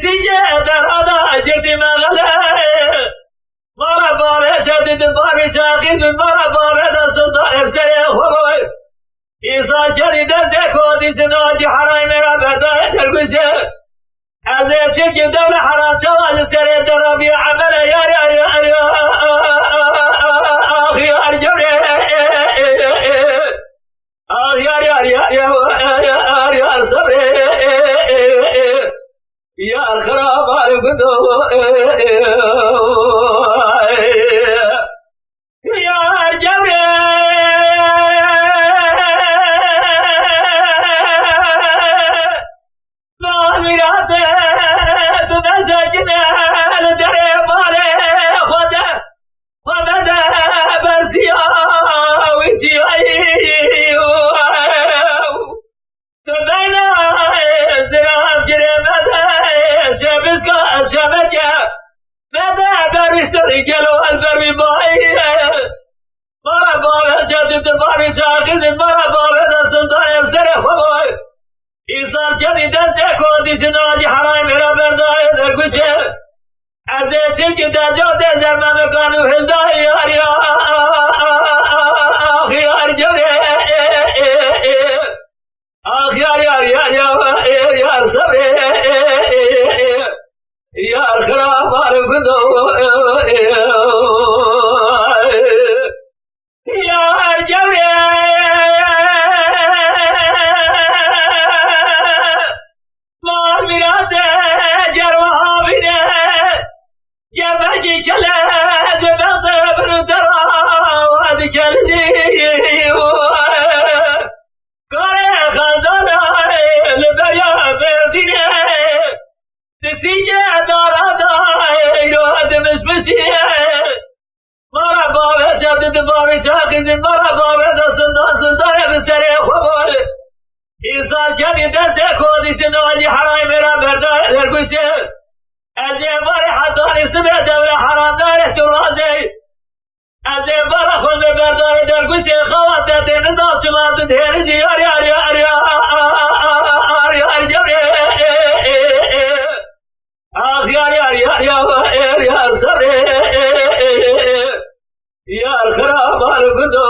سیجه در آدا جردی مغله مارا باره شدید باری شاقید مارا باره دا سلطان افسره خوبای ایسا چلی دست کودی سنواجی حرائی میرا بردای درگوشه از ایسی که دول حرام شواج سره درابی عمل یاری آخی ارجوره یار صبره یار خراب آرگدو یار جوره مال میراته تو نزاجنه لدره باله خدا ده برسیا ویچی تو بینا زرام جره مده شبسکا شبکه مده بریستری گلو البروی بایی مارا بابه جدید باری شاقیزید مارا بابه دا سلطان افسر خوبای ایسان چنی دست کندی جناجی حرائی میرا بردای در گوشه از ایچی که در جاده زرمه مکانو هلدای یاری آخی ارجوره یار صبره یار خراب آرگدو یار جوره مال میراته جروها بینه جربجی کله زبغت برودرا وادی کلزی کاره خاندانه لبریا بردینه دسیجه دارادای رو هدمش بشیه مارا بابه شدید باری چاقیزی مارا بابه دستان بسره خوبای ایسان کنی دست کودی شنواجی حرائی میرا بردای درگوشه از یه باری حدانی سبه دوله حرام داره تو رازه از یه بار خود بردای درگوشه خواتت نظام شما تو دهنجی یاری جوره یار صبره یار خراب آرگدو